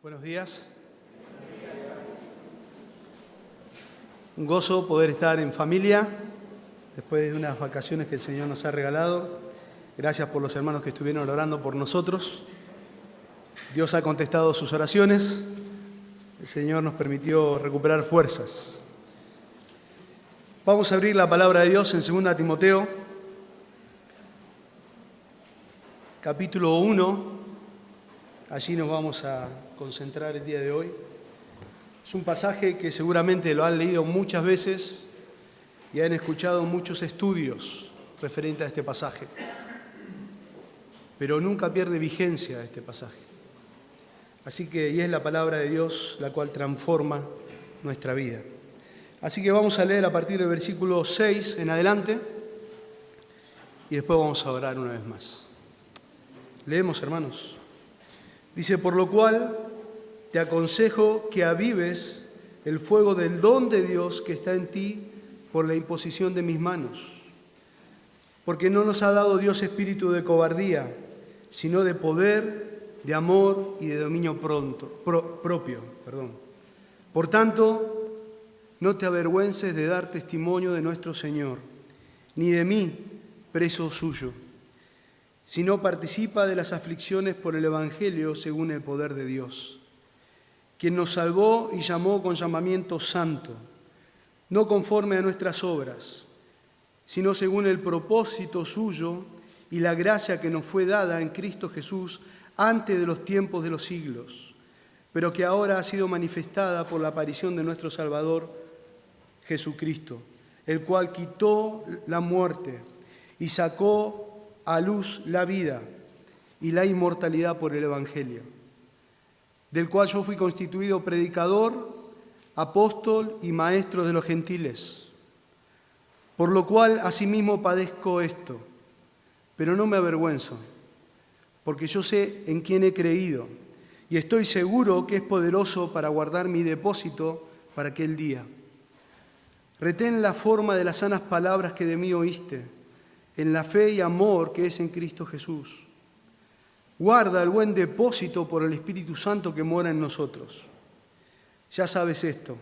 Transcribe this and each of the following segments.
Buenos días. Un gozo poder estar en familia después de unas vacaciones que el Señor nos ha regalado. Gracias por los hermanos que estuvieron orando por nosotros. Dios ha contestado sus oraciones. El Señor nos permitió recuperar fuerzas. Vamos a abrir la palabra de Dios en 2 Timoteo, capítulo 1. Allí nos vamos a concentrar el día de hoy. Es un pasaje que seguramente lo han leído muchas veces y han escuchado muchos estudios referentes a este pasaje. Pero nunca pierde vigencia este pasaje. Así que, y es la palabra de Dios la cual transforma nuestra vida. Así que vamos a leer a partir del versículo 6 en adelante y después vamos a orar una vez más. Leemos, hermanos. Dice, por lo cual te aconsejo que avives el fuego del don de Dios que está en ti por la imposición de mis manos. Porque no nos ha dado Dios espíritu de cobardía, sino de poder, de amor y de dominio propio. Por tanto, no te avergüences de dar testimonio de nuestro Señor, ni de mí, preso suyo, sino participa de las aflicciones por el Evangelio según el poder de Dios, quien nos salvó y llamó con llamamiento santo, no conforme a nuestras obras, sino según el propósito suyo y la gracia que nos fue dada en Cristo Jesús antes de los tiempos de los siglos, pero que ahora ha sido manifestada por la aparición de nuestro Salvador Jesucristo, el cual quitó la muerte y sacó a luz la vida y la inmortalidad por el Evangelio, del cual yo fui constituido predicador, apóstol y maestro de los gentiles, por lo cual asimismo padezco esto, pero no me avergüenzo, porque yo sé en quién he creído y estoy seguro que es poderoso para guardar mi depósito para aquel día. Retén la forma de las sanas palabras que de mí oíste, en la fe y amor que es en Cristo Jesús. Guarda el buen depósito por el Espíritu Santo que mora en nosotros. Ya sabes esto,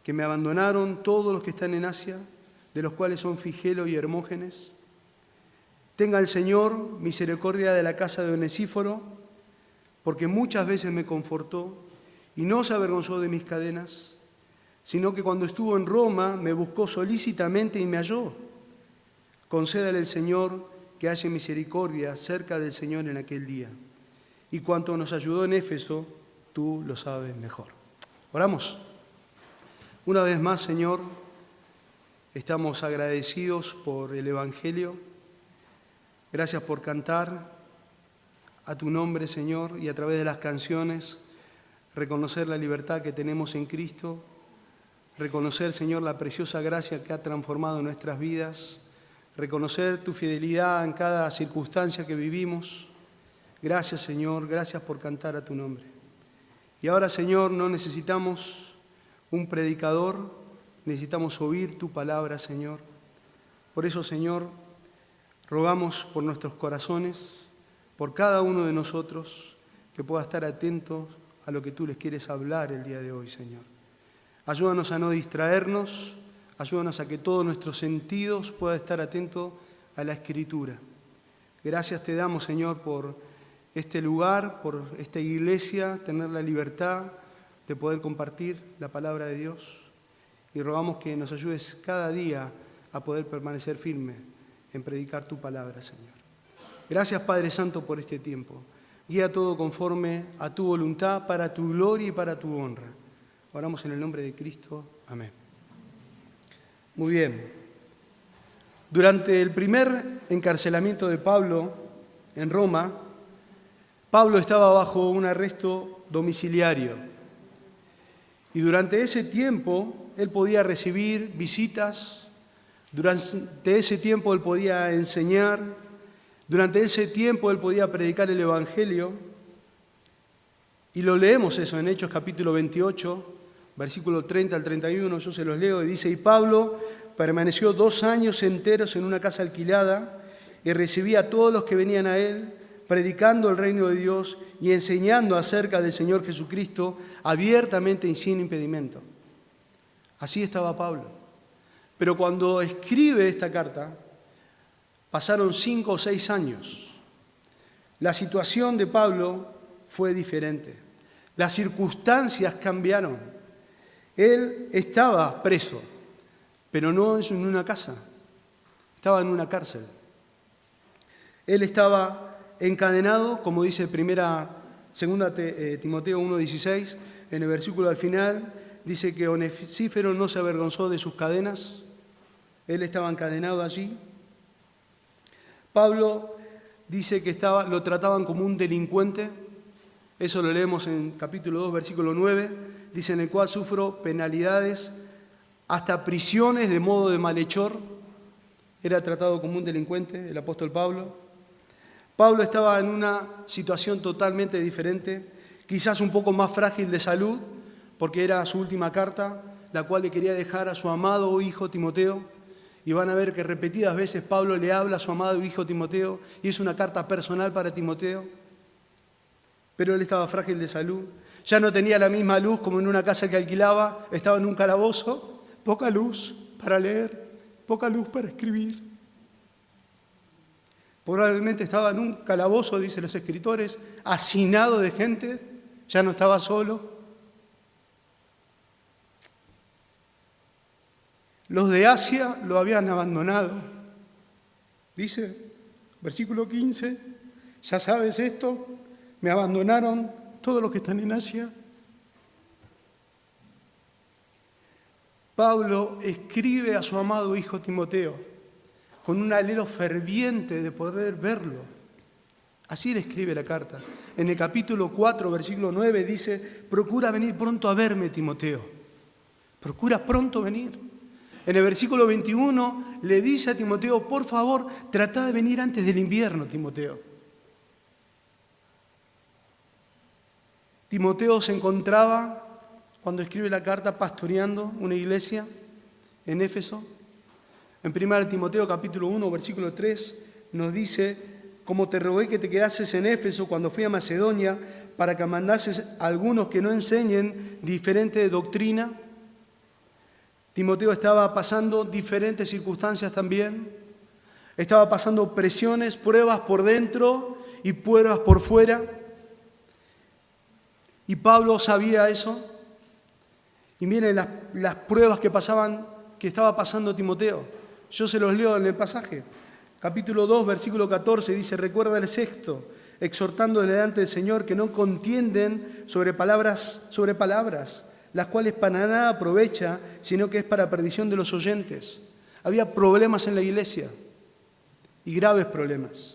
que me abandonaron todos los que están en Asia, de los cuales son Figelo y Hermógenes. Tenga el Señor misericordia de la casa de Onesíforo, porque muchas veces me confortó y no se avergonzó de mis cadenas, sino que cuando estuvo en Roma me buscó solícitamente y me halló. Concédale el Señor que haya misericordia cerca del Señor en aquel día. Y cuanto nos ayudó en Éfeso, tú lo sabes mejor. Oramos. Una vez más, Señor, estamos agradecidos por el Evangelio. Gracias por cantar a tu nombre, Señor, y a través de las canciones reconocer la libertad que tenemos en Cristo, reconocer, Señor, la preciosa gracia que ha transformado nuestras vidas, reconocer tu fidelidad en cada circunstancia que vivimos. Gracias, Señor, gracias por cantar a tu nombre. Y ahora, Señor, no necesitamos un predicador, necesitamos oír tu palabra, Señor. Por eso, Señor, rogamos por nuestros corazones, por cada uno de nosotros, que pueda estar atentos a lo que tú les quieres hablar el día de hoy, Señor. Ayúdanos a no distraernos, ayúdanos a que todos nuestros sentidos puedan estar atentos a la Escritura. Gracias te damos, Señor, por este lugar, por esta iglesia, tener la libertad de poder compartir la palabra de Dios. Y rogamos que nos ayudes cada día a poder permanecer firme en predicar tu palabra, Señor. Gracias, Padre Santo, por este tiempo. Guía todo conforme a tu voluntad, para tu gloria y para tu honra. Oramos en el nombre de Cristo. Amén. Muy bien. Durante el primer encarcelamiento de Pablo en Roma, Pablo estaba bajo un arresto domiciliario. Y durante ese tiempo él podía recibir visitas, durante ese tiempo él podía enseñar, durante ese tiempo él podía predicar el Evangelio. Y lo leemos eso en Hechos capítulo 28, versículo 30 al 31, yo se los leo, y dice, y Pablo permaneció 2 años enteros en una casa alquilada y recibía a todos los que venían a él, predicando el reino de Dios y enseñando acerca del Señor Jesucristo abiertamente y sin impedimento. Así estaba Pablo. Pero cuando escribe esta carta, pasaron 5 o 6 años. La situación de Pablo fue diferente. Las circunstancias cambiaron. Él estaba preso, pero no en una casa. Estaba en una cárcel. Él estaba encadenado, como dice 2 Timoteo 1:16, en el versículo al final, dice que Onesífero no se avergonzó de sus cadenas. Él estaba encadenado allí. Pablo dice que lo trataban como un delincuente. Eso lo leemos en capítulo 2, versículo 9. Dice, en el cual sufro penalidades, hasta prisiones de modo de malhechor. Era tratado como un delincuente, el apóstol Pablo. Pablo estaba en una situación totalmente diferente, quizás un poco más frágil de salud, porque era su última carta, la cual le quería dejar a su amado hijo Timoteo. Y van a ver que repetidas veces Pablo le habla a su amado hijo Timoteo, y es una carta personal para Timoteo. Pero él estaba frágil de salud. Ya no tenía la misma luz como en una casa que alquilaba, estaba en un calabozo, poca luz para leer, poca luz para escribir. Probablemente estaba en un calabozo, dicen los escritores, hacinado de gente, ya no estaba solo. Los de Asia lo habían abandonado. Dice, versículo 15, ya sabes esto, me abandonaron todos los que están en Asia. Pablo escribe a su amado hijo Timoteo con un anhelo ferviente de poder verlo. Así le escribe la carta. En el capítulo 4, versículo 9 dice, procura venir pronto a verme, Timoteo. Procura pronto venir. En el versículo 21 le dice a Timoteo, por favor, trata de venir antes del invierno, Timoteo. Timoteo se encontraba, cuando escribe la carta, pastoreando una iglesia en Éfeso. En 1 Timoteo capítulo 1, versículo 3, nos dice, como te rogué que te quedases en Éfeso cuando fui a Macedonia, para que mandases a algunos que no enseñen diferente doctrina. Timoteo estaba pasando diferentes circunstancias también. Estaba pasando presiones, pruebas por dentro y pruebas por fuera. Y Pablo sabía eso. Y miren las pruebas que estaba pasando Timoteo. Yo se los leo en el pasaje. Capítulo 2, versículo 14, dice, recuerda el sexto, exhortando delante del Señor que no contienden sobre palabras, las cuales para nada aprovecha, sino que es para perdición de los oyentes. Había problemas en la iglesia, y graves problemas.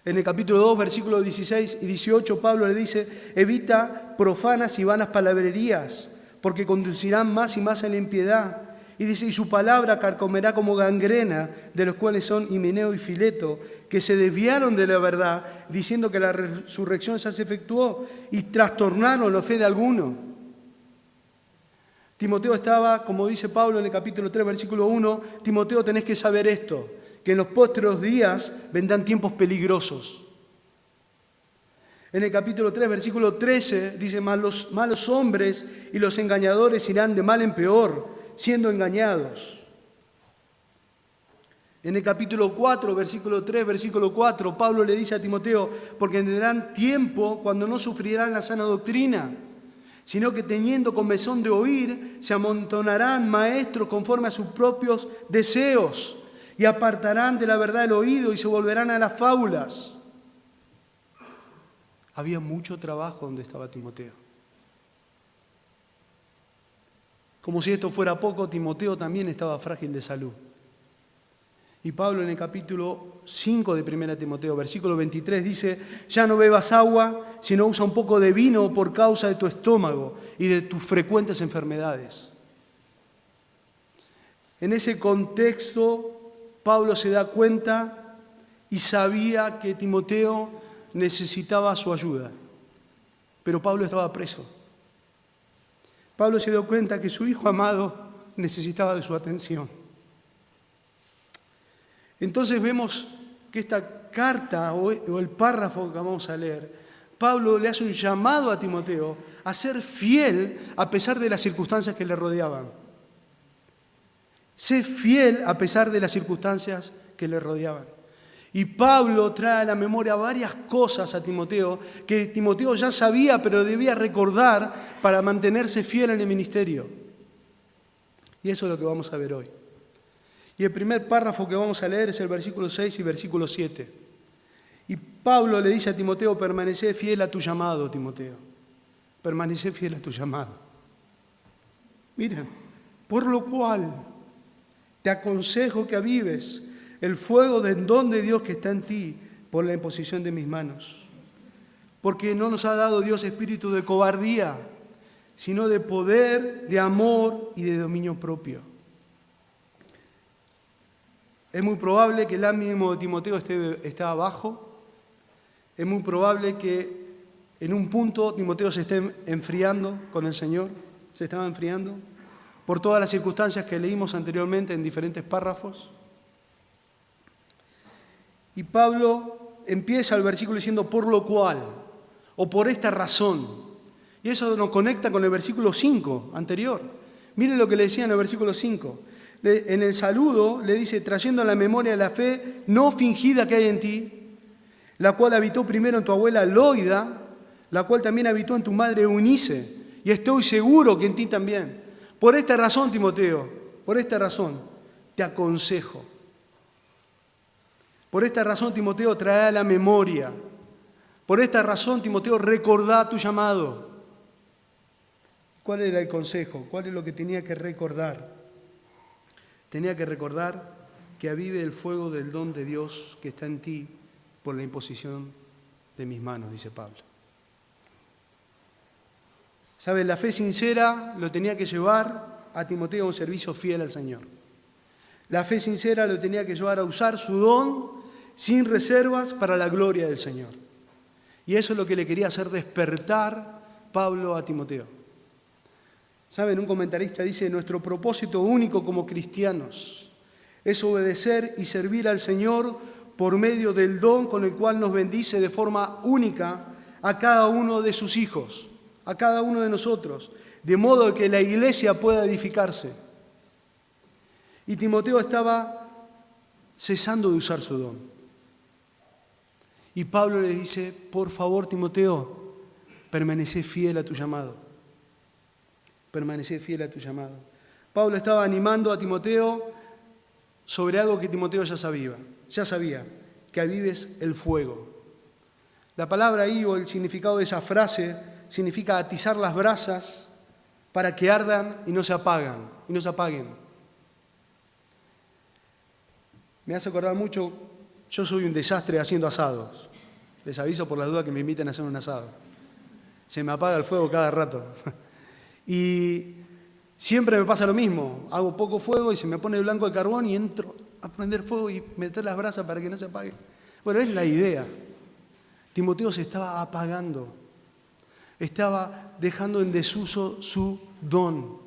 En el capítulo 2, versículos 16 y 18, Pablo le dice, evita profanas y vanas palabrerías, porque conducirán más y más a la impiedad. Y dice, y su palabra carcomerá como gangrena, de los cuales son Himeneo y Fileto, que se desviaron de la verdad, diciendo que la resurrección ya se efectuó, y trastornaron la fe de alguno. Timoteo estaba, como dice Pablo en el capítulo 3, versículo 1, Timoteo, tenés que saber esto, que en los postreros días vendrán tiempos peligrosos. En el capítulo 3, versículo 13, dice, mas los malos hombres y los engañadores irán de mal en peor, siendo engañados. En el capítulo 4, versículo 3, versículo 4, Pablo le dice a Timoteo, porque tendrán tiempo cuando no sufrirán la sana doctrina, sino que teniendo comezón de oír, se amontonarán maestros conforme a sus propios deseos y apartarán de la verdad el oído y se volverán a las fábulas. Había mucho trabajo donde estaba Timoteo. Como si esto fuera poco, Timoteo también estaba frágil de salud. Y Pablo en el capítulo 5 de 1 Timoteo, versículo 23, dice, ya no bebas agua, sino usa un poco de vino por causa de tu estómago y de tus frecuentes enfermedades. En ese contexto, Pablo se da cuenta y sabía que Timoteo necesitaba su ayuda. Pero Pablo estaba preso. Pablo se dio cuenta que su hijo amado necesitaba de su atención. Entonces vemos que esta carta o el párrafo que vamos a leer, Pablo le hace un llamado a Timoteo a ser fiel a pesar de las circunstancias que le rodeaban. Sé fiel a pesar de las circunstancias que le rodeaban. Y Pablo trae a la memoria varias cosas a Timoteo que Timoteo ya sabía, pero debía recordar para mantenerse fiel en el ministerio. Y eso es lo que vamos a ver hoy. Y el primer párrafo que vamos a leer es el versículo 6 y versículo 7. Y Pablo le dice a Timoteo: permanece fiel a tu llamado, Timoteo. Permanece fiel a tu llamado. Miren, por lo cual te aconsejo que avives el fuego del don de Dios que está en ti por la imposición de mis manos. Porque no nos ha dado Dios espíritu de cobardía, sino de poder, de amor y de dominio propio. Es muy probable que el ánimo de Timoteo esté abajo. Es muy probable que en un punto Timoteo se esté enfriando con el Señor. Se estaba enfriando por todas las circunstancias que leímos anteriormente en diferentes párrafos. Y Pablo empieza el versículo diciendo por lo cual, o por esta razón. Y eso nos conecta con el versículo 5 anterior. Miren lo que le decía en el versículo 5. En el saludo le dice: trayendo a la memoria la fe no fingida que hay en ti, la cual habitó primero en tu abuela Loida, la cual también habitó en tu madre Eunice, y estoy seguro que en ti también. Por esta razón, Timoteo, por esta razón, te aconsejo. Por esta razón, Timoteo, trae a la memoria. Por esta razón, Timoteo, recordá tu llamado. ¿Cuál era el consejo? ¿Cuál es lo que tenía que recordar? Tenía que recordar que avive el fuego del don de Dios que está en ti por la imposición de mis manos, dice Pablo. ¿Sabes? La fe sincera lo tenía que llevar a Timoteo a un servicio fiel al Señor. La fe sincera lo tenía que llevar a usar su don sin reservas para la gloria del Señor. Y eso es lo que le quería hacer despertar Pablo a Timoteo. ¿Saben? Un comentarista dice: nuestro propósito único como cristianos es obedecer y servir al Señor por medio del don con el cual nos bendice de forma única a cada uno de sus hijos, a cada uno de nosotros, de modo que la iglesia pueda edificarse. Y Timoteo estaba cesando de usar su don. Y Pablo le dice: por favor, Timoteo, permanece fiel a tu llamado. Permanece fiel a tu llamado. Pablo estaba animando a Timoteo sobre algo que Timoteo ya sabía, que avives el fuego. La palabra ahí, o el significado de esa frase, significa atizar las brasas para que ardan y no se apaguen. Me hace acordar mucho, yo soy un desastre haciendo asados. Les aviso por las dudas que me inviten a hacer un asado. Se me apaga el fuego cada rato. Y siempre me pasa lo mismo. Hago poco fuego y se me pone blanco el carbón y entro a prender fuego y meter las brasas para que no se apague. Bueno, es la idea. Timoteo se estaba apagando. Estaba dejando en desuso su don.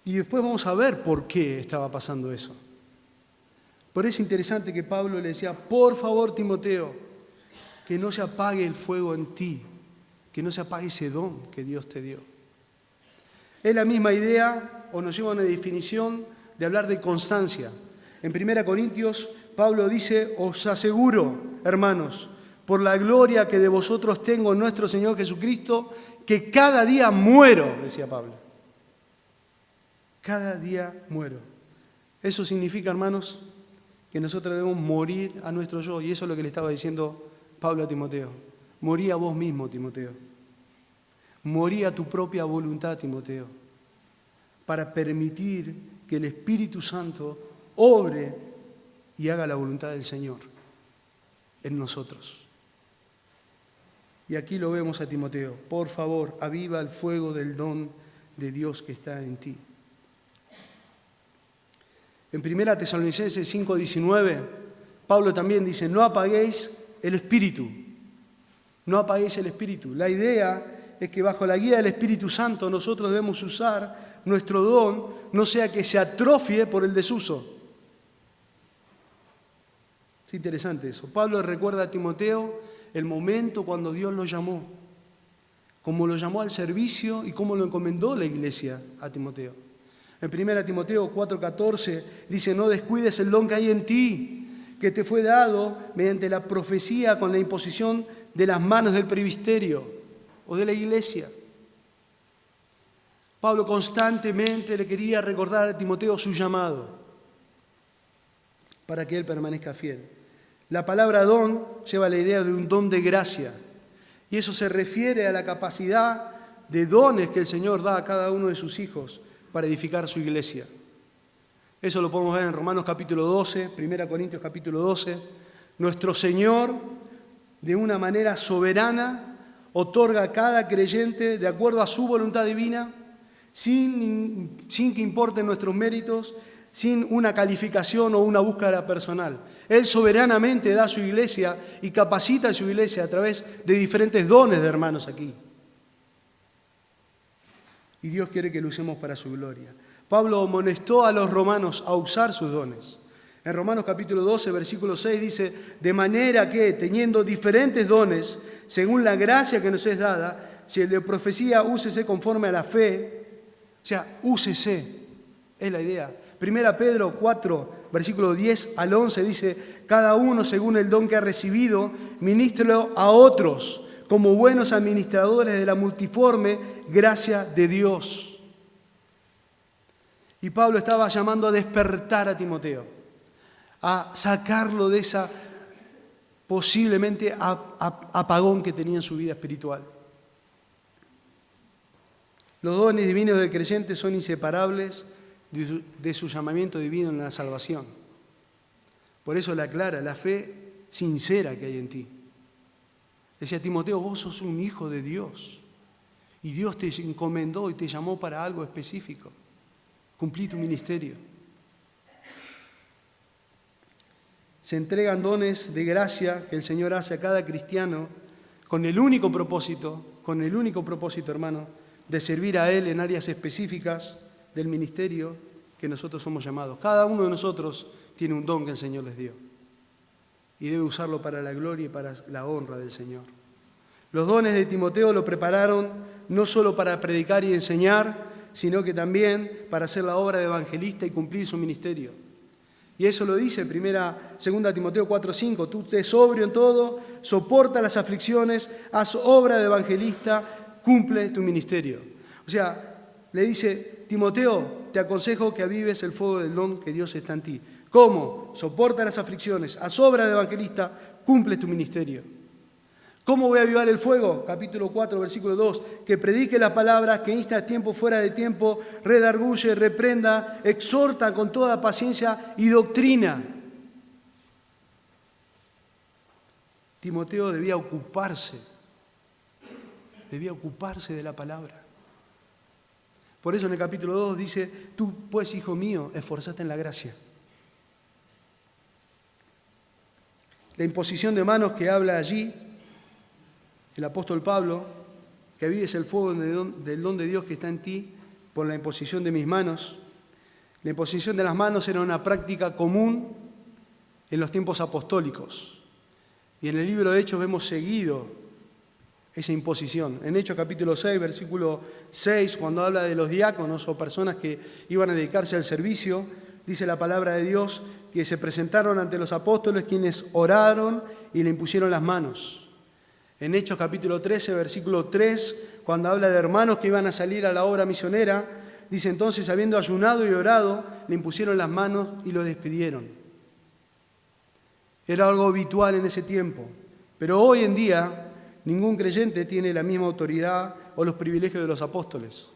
Y después vamos a ver por qué estaba pasando eso. Por eso es interesante que Pablo le decía: por favor, Timoteo, que no se apague el fuego en ti, que no se apague ese don que Dios te dio. Es la misma idea, o nos lleva a una definición de hablar de constancia. En 1 Corintios, Pablo dice: os aseguro, hermanos, por la gloria que de vosotros tengo en nuestro Señor Jesucristo, que cada día muero, decía Pablo. Cada día muero. Eso significa, hermanos, que nosotros debemos morir a nuestro yo. Y eso es lo que le estaba diciendo Pablo a Timoteo. Morí a vos mismo, Timoteo. Morí a tu propia voluntad, Timoteo, para permitir que el Espíritu Santo obre y haga la voluntad del Señor en nosotros. Y aquí lo vemos a Timoteo: por favor, aviva el fuego del don de Dios que está en ti. En 1 Tesalonicenses 5:19, Pablo también dice: no apaguéis el espíritu. No apaguéis el espíritu. La idea es que bajo la guía del Espíritu Santo nosotros debemos usar nuestro don, no sea que se atrofie por el desuso. Es interesante eso. Pablo recuerda a Timoteo el momento cuando Dios lo llamó, cómo lo llamó al servicio y cómo lo encomendó la iglesia a Timoteo. En 1 Timoteo 4:14 dice: no descuides el don que hay en ti, que te fue dado mediante la profecía con la imposición de las manos del presbiterio o de la iglesia. Pablo constantemente le quería recordar a Timoteo su llamado para que él permanezca fiel. La palabra don lleva la idea de un don de gracia, y eso se refiere a la capacidad de dones que el Señor da a cada uno de sus hijos para edificar su iglesia. Eso lo podemos ver en Romanos capítulo 12, 1 Corintios capítulo 12. Nuestro Señor, de una manera soberana, otorga a cada creyente, de acuerdo a su voluntad divina, sin que importen nuestros méritos, sin una calificación o una búsqueda personal. Él soberanamente da a su iglesia y capacita a su iglesia a través de diferentes dones de hermanos aquí. Y Dios quiere que lo usemos para su gloria. Pablo amonestó a los romanos a usar sus dones. En Romanos capítulo 12, versículo 6 dice: de manera que, teniendo diferentes dones, según la gracia que nos es dada, si el de profecía, úsese conforme a la fe. O sea, úsese, es la idea. 1 Pedro 4, versículo 10 al 11 dice: cada uno según el don que ha recibido, ministrelo a otros, como buenos administradores de la multiforme gracia de Dios. Y Pablo estaba llamando a despertar a Timoteo, a sacarlo de esa posiblemente apagón que tenía en su vida espiritual. Los dones divinos del creyente son inseparables de su llamamiento divino en la salvación. Por eso le aclara la fe sincera que hay en ti. Decía Timoteo: vos sos un hijo de Dios y Dios te encomendó y te llamó para algo específico. Cumplí tu ministerio. Se entregan dones de gracia que el Señor hace a cada cristiano con el único propósito, hermano, de servir a Él en áreas específicas del ministerio que nosotros somos llamados. Cada uno de nosotros tiene un don que el Señor les dio y debe usarlo para la gloria y para la honra del Señor. Los dones de Timoteo lo prepararon no solo para predicar y enseñar, sino que también para hacer la obra de evangelista y cumplir su ministerio. Y eso lo dice 2 Timoteo 4:5: tú estés sobrio en todo, soporta las aflicciones, haz obra de evangelista, cumple tu ministerio. O sea, le dice: Timoteo, te aconsejo que avives el fuego del don que Dios está en ti. ¿Cómo? Soporta las aflicciones, haz obra de evangelista, cumple tu ministerio. ¿Cómo voy a avivar el fuego? Capítulo 4, versículo 2. Que predique la palabra, que insta a tiempo fuera de tiempo, redarguye, reprenda, exhorta con toda paciencia y doctrina. Timoteo debía ocuparse de la palabra. Por eso en el capítulo 2 dice: tú pues, hijo mío, esforzate en la gracia. La imposición de manos que habla allí el apóstol Pablo, que avives el fuego del don de Dios que está en ti por la imposición de mis manos. La imposición de las manos era una práctica común en los tiempos apostólicos. Y en el libro de Hechos vemos seguido esa imposición. En Hechos capítulo 6, versículo 6, cuando habla de los diáconos o personas que iban a dedicarse al servicio, dice la palabra de Dios que se presentaron ante los apóstoles, quienes oraron y le impusieron las manos. En Hechos capítulo 13, versículo 3, cuando habla de hermanos que iban a salir a la obra misionera, dice: entonces, habiendo ayunado y orado, le impusieron las manos y lo despidieron. Era algo habitual en ese tiempo, pero hoy en día ningún creyente tiene la misma autoridad o los privilegios de los apóstoles.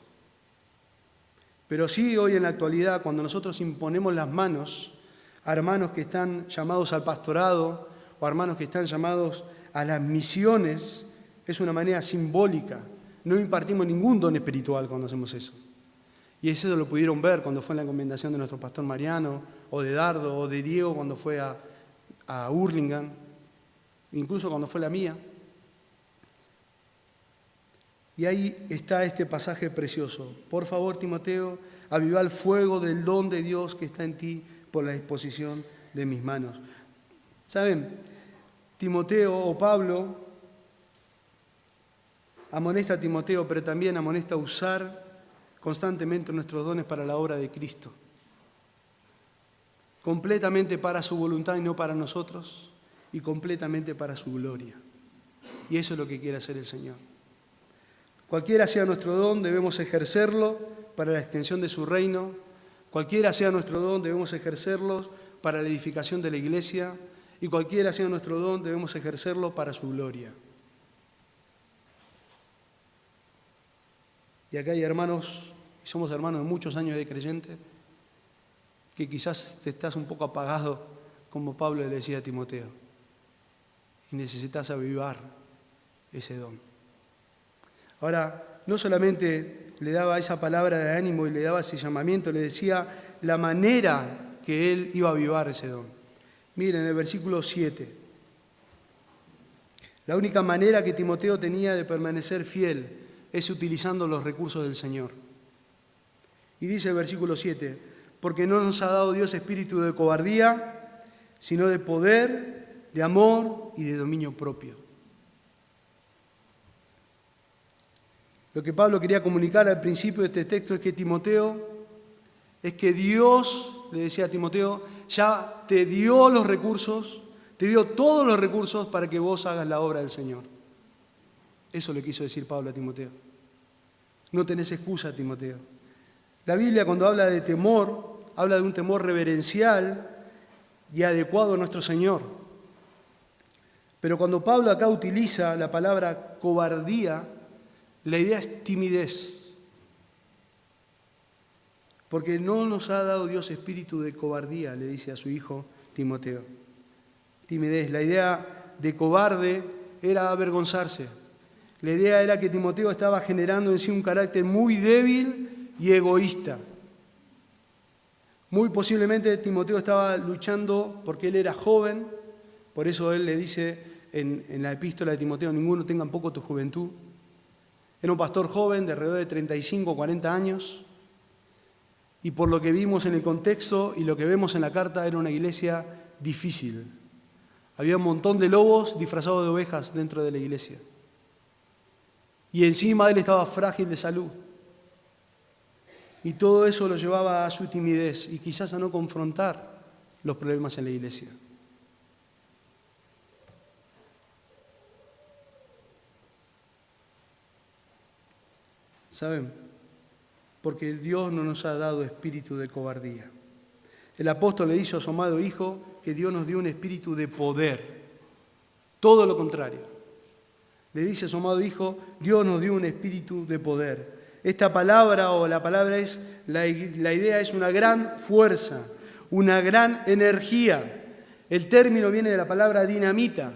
Pero sí, hoy en la actualidad, cuando nosotros imponemos las manos a hermanos que están llamados al pastorado o a hermanos que están llamados a las misiones, es una manera simbólica. No impartimos ningún don espiritual cuando hacemos eso. Y eso lo pudieron ver cuando fue en la encomendación de nuestro pastor Mariano, o de Dardo, o de Diego cuando fue a Hurlingham, incluso cuando fue la mía. Y ahí está este pasaje precioso. Por favor, Timoteo, aviva el fuego del don de Dios que está en ti por la disposición de mis manos. ¿Saben? Timoteo o Pablo amonesta a Timoteo, pero también amonesta a usar constantemente nuestros dones para la obra de Cristo. Completamente para su voluntad y no para nosotros, y completamente para su gloria. Y eso es lo que quiere hacer el Señor. Cualquiera sea nuestro don, debemos ejercerlo para la extensión de su reino. Cualquiera sea nuestro don, debemos ejercerlo para la edificación de la iglesia. Y cualquiera sea nuestro don, debemos ejercerlo para su gloria. Y acá hay hermanos, y somos hermanos de muchos años de creyente, que quizás te estás un poco apagado, como Pablo le decía a Timoteo, y necesitas avivar ese don. Ahora, no solamente le daba esa palabra de ánimo y le daba ese llamamiento, le decía la manera que él iba a avivar ese don. Miren, el versículo 7. La única manera que Timoteo tenía de permanecer fiel es utilizando los recursos del Señor. Y dice el versículo 7, porque no nos ha dado Dios espíritu de cobardía, sino de poder, de amor y de dominio propio. Lo que Pablo quería comunicar al principio de este texto es que Dios, le decía a Timoteo, ya te dio los recursos, te dio todos los recursos para que vos hagas la obra del Señor. Eso le quiso decir Pablo a Timoteo. No tenés excusa, Timoteo. La Biblia, cuando habla de temor, habla de un temor reverencial y adecuado a nuestro Señor. Pero cuando Pablo acá utiliza la palabra cobardía, la idea es timidez. Porque no nos ha dado Dios espíritu de cobardía, le dice a su hijo Timoteo. Timidez. La idea de cobarde era avergonzarse. La idea era que Timoteo estaba generando en sí un carácter muy débil y egoísta. Muy posiblemente Timoteo estaba luchando porque él era joven, por eso él le dice en la epístola de Timoteo, ninguno tenga en poco tu juventud. Era un pastor joven de alrededor de 35 o 40 años, y por lo que vimos en el contexto y lo que vemos en la carta, era una iglesia difícil. Había un montón de lobos disfrazados de ovejas dentro de la iglesia. Y encima él estaba frágil de salud. Y todo eso lo llevaba a su timidez y quizás a no confrontar los problemas en la iglesia. ¿Saben? Porque Dios no nos ha dado espíritu de cobardía. El apóstol le dice a su amado hijo que Dios nos dio un espíritu de poder. Todo lo contrario. Le dice a su amado hijo, Dios nos dio un espíritu de poder. Esta palabra o la palabra es, la idea es una gran fuerza, una gran energía. El término viene de la palabra dinamita.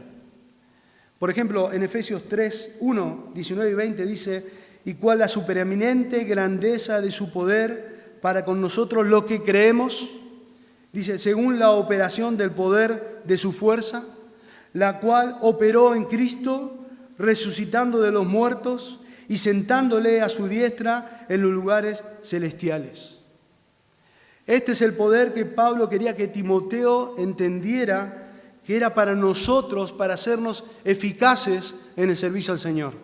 Por ejemplo, en Efesios 3, 1, 19 y 20 dice, y cuál la supereminente grandeza de su poder para con nosotros los que creemos, dice, según la operación del poder de su fuerza, la cual operó en Cristo, resucitando de los muertos y sentándole a su diestra en los lugares celestiales. Este es el poder que Pablo quería que Timoteo entendiera que era para nosotros, para hacernos eficaces en el servicio al Señor.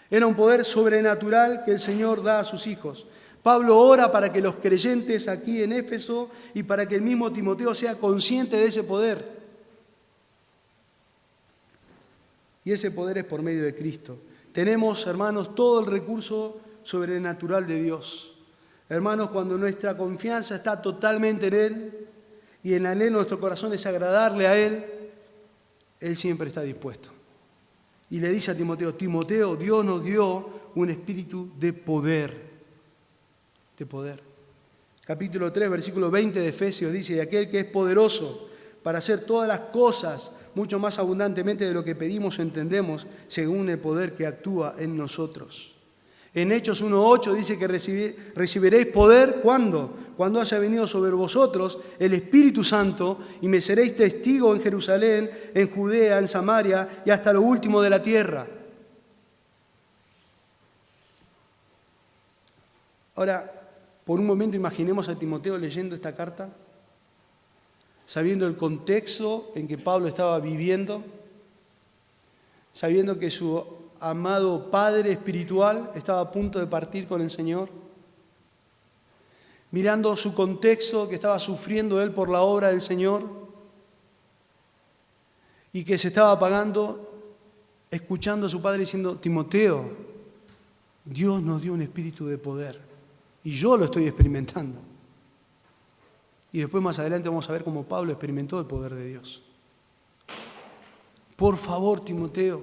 Era un poder sobrenatural que el Señor da a sus hijos. Pablo ora para que los creyentes aquí en Éfeso y para que el mismo Timoteo sea consciente de ese poder. Y ese poder es por medio de Cristo. Tenemos, hermanos, todo el recurso sobrenatural de Dios. Hermanos, cuando nuestra confianza está totalmente en Él y el anhelo de nuestro corazón es agradarle a Él, Él siempre está dispuesto. Y le dice a Timoteo, Timoteo, Dios nos dio un espíritu de poder. De poder. Capítulo 3, versículo 20 de Efesios dice, y aquel que es poderoso para hacer todas las cosas mucho más abundantemente de lo que pedimos o entendemos, según el poder que actúa en nosotros. En Hechos 1:8 dice que recibiréis poder, ¿cuándo? Cuando haya venido sobre vosotros el Espíritu Santo y me seréis testigo en Jerusalén, en Judea, en Samaria y hasta lo último de la tierra. Ahora, por un momento imaginemos a Timoteo leyendo esta carta. sabiendo el contexto en que Pablo estaba viviendo, sabiendo que su amado Padre espiritual estaba a punto de partir con el Señor, mirando su contexto que estaba sufriendo él por la obra del Señor y que se estaba apagando, escuchando a su padre diciendo: Timoteo, Dios nos dio un espíritu de poder y yo lo estoy experimentando. Y después más adelante vamos a ver cómo Pablo experimentó el poder de Dios. Por favor, Timoteo,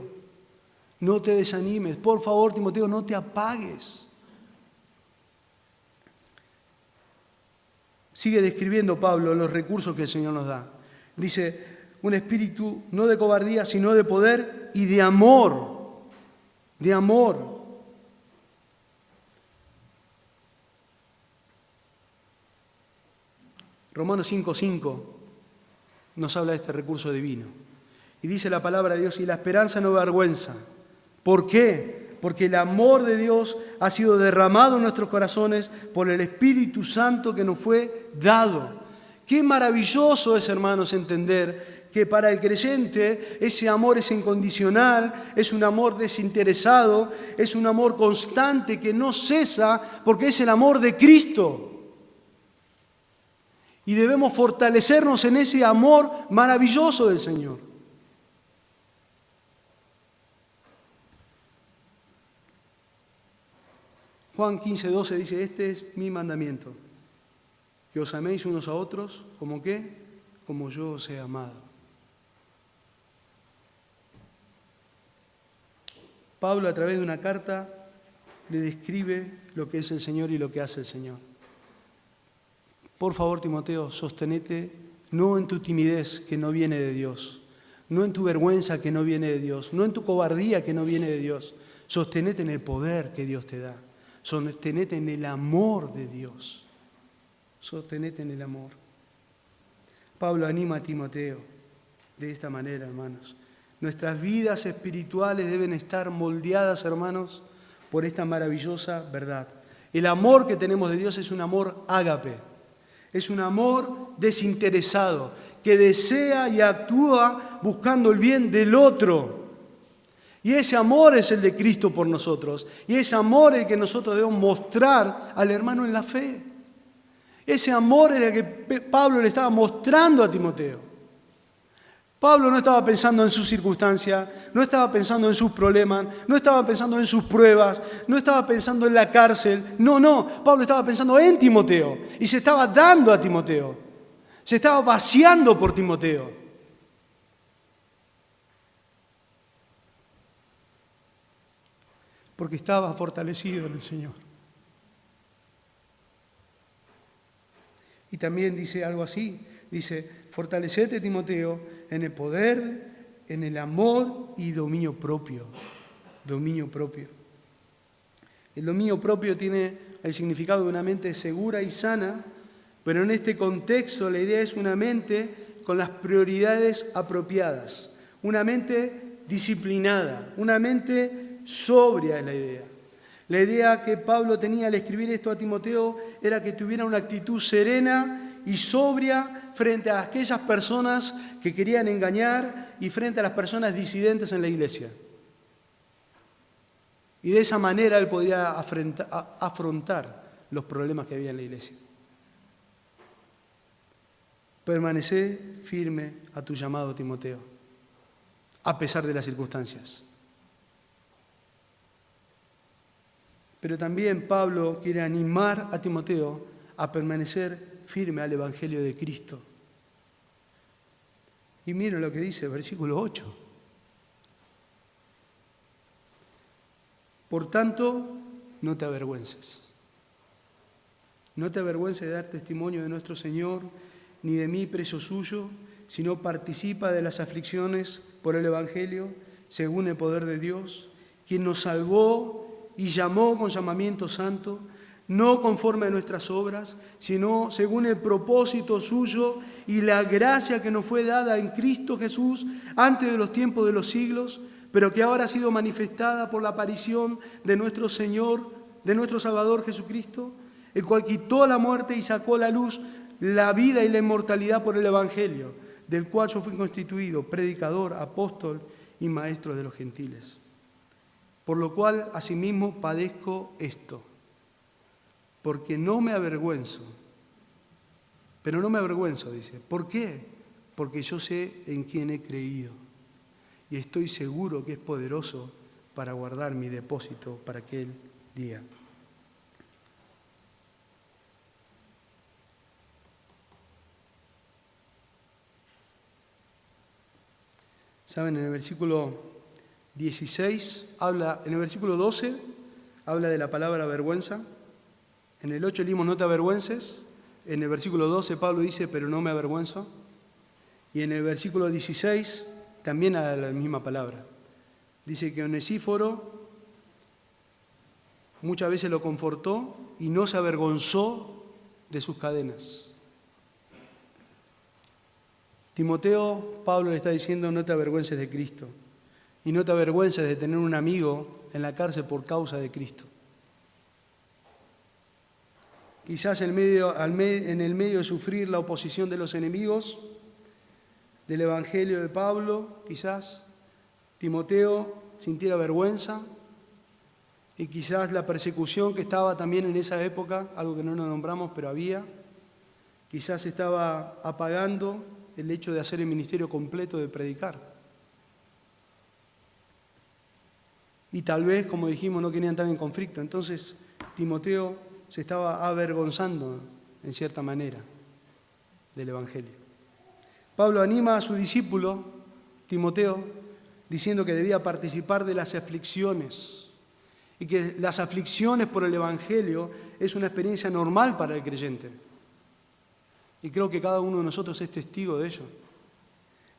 no te desanimes. Por favor, Timoteo, no te apagues. Sigue describiendo Pablo los recursos que el Señor nos da. Dice: un espíritu no de cobardía, sino de poder y de amor. De amor. Romanos 5:5 nos habla de este recurso divino. Y dice la palabra de Dios: y la esperanza no avergüenza. ¿Por qué? Porque el amor de Dios ha sido derramado en nuestros corazones por el Espíritu Santo que nos fue dado. Qué maravilloso es, hermanos, entender que para el creyente ese amor es incondicional, es un amor desinteresado, es un amor constante que no cesa, porque es el amor de Cristo. Y debemos fortalecernos en ese amor maravilloso del Señor. Juan 15:12 dice: este es mi mandamiento, que os améis unos a otros, ¿como qué? Como yo os he amado. Pablo, a través de una carta, le describe lo que es el Señor y lo que hace el Señor. Por favor, Timoteo, sostenete no en tu timidez que no viene de Dios, no en tu vergüenza que no viene de Dios, no en tu cobardía que no viene de Dios. Sostenete en el poder que Dios te da. Sostenete en el amor de Dios. Sostenete en el amor. Pablo anima a Timoteo de esta manera, hermanos. Nuestras vidas espirituales deben estar moldeadas, hermanos, por esta maravillosa verdad. El amor que tenemos de Dios es un amor ágape. Es un amor desinteresado, que desea y actúa buscando el bien del otro. Y ese amor es el de Cristo por nosotros. Y ese amor es el que nosotros debemos mostrar al hermano en la fe. Ese amor era el que Pablo le estaba mostrando a Timoteo. Pablo no estaba pensando en sus circunstancias, no estaba pensando en sus problemas, no estaba pensando en sus pruebas, no estaba pensando en la cárcel. No, Pablo estaba pensando en Timoteo y se estaba dando a Timoteo. Se estaba vaciando por Timoteo. Porque estaba fortalecido en el Señor. Y también dice algo así, dice: fortalecete, Timoteo, en el poder, en el amor y dominio propio. Dominio propio. El dominio propio tiene el significado de una mente segura y sana, pero en este contexto la idea es una mente con las prioridades apropiadas, una mente disciplinada, una mente sobria es la idea. La idea que Pablo tenía al escribir esto a Timoteo era que tuviera una actitud serena y sobria frente a aquellas personas que querían engañar y frente a las personas disidentes en la iglesia. Y de esa manera él podría afrontar los problemas que había en la iglesia. Permanece firme a tu llamado, Timoteo, a pesar de las circunstancias. Pero también Pablo quiere animar a Timoteo a permanecer firme al Evangelio de Cristo. Y miren lo que dice el versículo 8. Por tanto, no te avergüences. No te avergüences de dar testimonio de nuestro Señor, ni de mí, preso suyo, sino participa de las aflicciones por el Evangelio, según el poder de Dios, quien nos salvó y llamó con llamamiento santo, no conforme a nuestras obras, sino según el propósito suyo y la gracia que nos fue dada en Cristo Jesús antes de los tiempos de los siglos, pero que ahora ha sido manifestada por la aparición de nuestro Señor, de nuestro Salvador Jesucristo, el cual quitó la muerte y sacó a la luz la vida y la inmortalidad por el Evangelio, del cual yo fui constituido predicador, apóstol y maestro de los gentiles. Por lo cual, asimismo, padezco esto, porque no me avergüenzo. Pero no me avergüenzo, dice. ¿Por qué? Porque yo sé en quién he creído y estoy seguro que es poderoso para guardar mi depósito para aquel día. ¿Saben? En el versículo 16 en el versículo 12 habla de la palabra vergüenza. En el 8 leímos no te avergüences. En el versículo 12 Pablo dice, pero no me avergüenzo. Y en el versículo 16 también habla la misma palabra. Dice que Onesíforo muchas veces lo confortó y no se avergonzó de sus cadenas. Timoteo, Pablo le está diciendo, no te avergüences de Cristo. Y no te avergüences de tener un amigo en la cárcel por causa de Cristo. Quizás en el medio de sufrir la oposición de los enemigos del Evangelio de Pablo, quizás Timoteo sintiera vergüenza y quizás la persecución que estaba también en esa época, algo que no nos nombramos, pero había, quizás estaba apagando el hecho de hacer el ministerio completo de predicar. Y tal vez, como dijimos, no querían entrar en conflicto. Entonces, Timoteo se estaba avergonzando, en cierta manera, del Evangelio. Pablo anima a su discípulo, Timoteo, diciendo que debía participar de las aflicciones y que las aflicciones por el Evangelio es una experiencia normal para el creyente. Y creo que cada uno de nosotros es testigo de ello.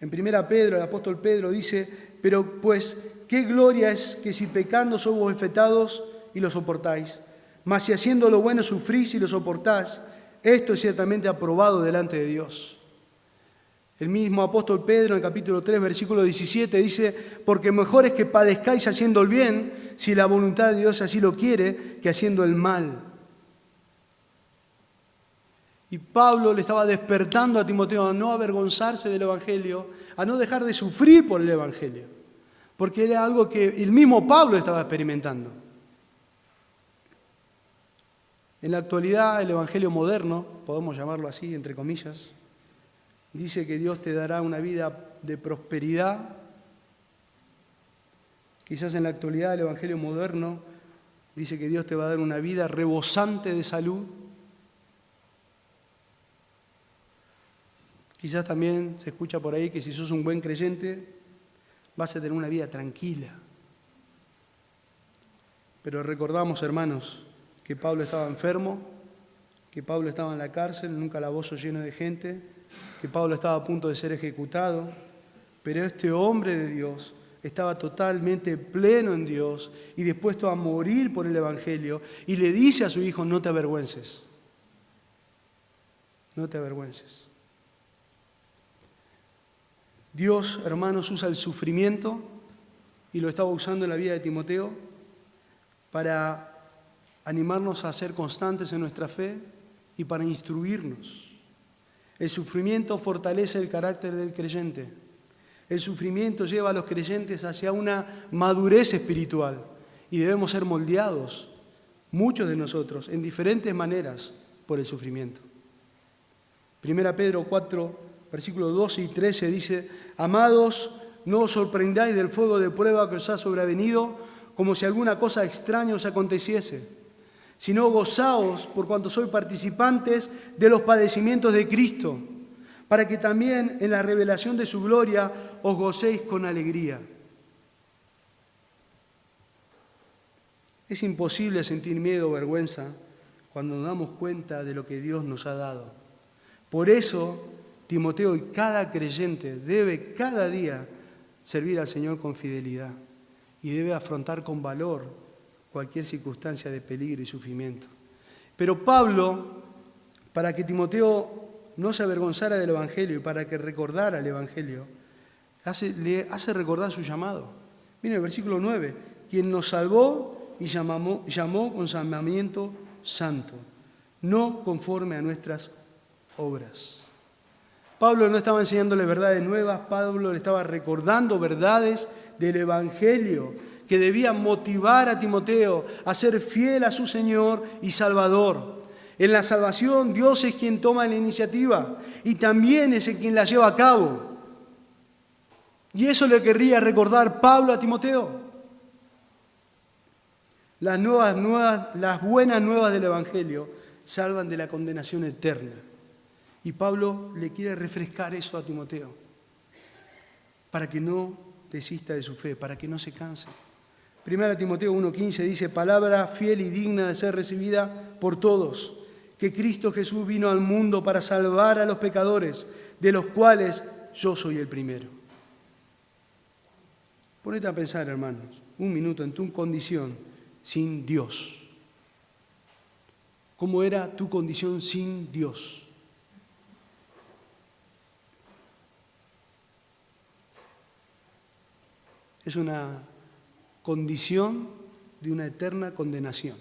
En 1 Pedro, el apóstol Pedro dice, pero pues, qué gloria es que si pecando sois bofetados y lo soportáis, mas si haciendo lo bueno sufrís y lo soportás, esto es ciertamente aprobado delante de Dios. El mismo apóstol Pedro, en el capítulo 3, versículo 17, dice, porque mejor es que padezcáis haciendo el bien, si la voluntad de Dios así lo quiere, que haciendo el mal. Y Pablo le estaba despertando a Timoteo a no avergonzarse del Evangelio, a no dejar de sufrir por el Evangelio, porque era algo que el mismo Pablo estaba experimentando. En la actualidad, el Evangelio moderno, podemos llamarlo así, entre comillas, dice que Dios te dará una vida de prosperidad. Quizás en la actualidad, el Evangelio moderno dice que Dios te va a dar una vida rebosante de salud. Quizás también se escucha por ahí que si sos un buen creyente, vas a tener una vida tranquila. Pero recordamos, hermanos, que Pablo estaba enfermo, que Pablo estaba en la cárcel, en un calabozo lleno de gente, que Pablo estaba a punto de ser ejecutado, pero este hombre de Dios estaba totalmente pleno en Dios y dispuesto a morir por el Evangelio, y le dice a su hijo, no te avergüences, no te avergüences. Dios, hermanos, usa el sufrimiento, y lo estaba usando en la vida de Timoteo, para animarnos a ser constantes en nuestra fe y para instruirnos. El sufrimiento fortalece el carácter del creyente. El sufrimiento lleva a los creyentes hacia una madurez espiritual y debemos ser moldeados, muchos de nosotros, en diferentes maneras por el sufrimiento. 1 Pedro 4, versículos 12 y 13 dice, amados, no os sorprendáis del fuego de prueba que os ha sobrevenido, como si alguna cosa extraña os aconteciese, sino gozaos por cuanto sois participantes de los padecimientos de Cristo, para que también en la revelación de su gloria os gocéis con alegría. Es imposible sentir miedo o vergüenza cuando nos damos cuenta de lo que Dios nos ha dado. Por eso, Timoteo y cada creyente debe cada día servir al Señor con fidelidad y debe afrontar con valor cualquier circunstancia de peligro y sufrimiento. Pero Pablo, para que Timoteo no se avergonzara del Evangelio y para que recordara el Evangelio, le hace recordar su llamado. Miren el versículo 9, quien nos salvó y llamó con llamamiento santo, no conforme a nuestras obras. Pablo no estaba enseñándole verdades nuevas, Pablo le estaba recordando verdades del Evangelio que debían motivar a Timoteo a ser fiel a su Señor y Salvador. En la salvación Dios es quien toma la iniciativa y también es quien la lleva a cabo. Y eso le querría recordar Pablo a Timoteo. Las buenas nuevas del Evangelio salvan de la condenación eterna. Y Pablo le quiere refrescar eso a Timoteo, para que no desista de su fe, para que no se canse. 1 Timoteo 1:15 dice, palabra fiel y digna de ser recibida por todos, que Cristo Jesús vino al mundo para salvar a los pecadores, de los cuales yo soy el primero. Ponete a pensar, hermanos, un minuto en tu condición sin Dios. ¿Cómo era tu condición sin Dios? Es una condición de una eterna condenación.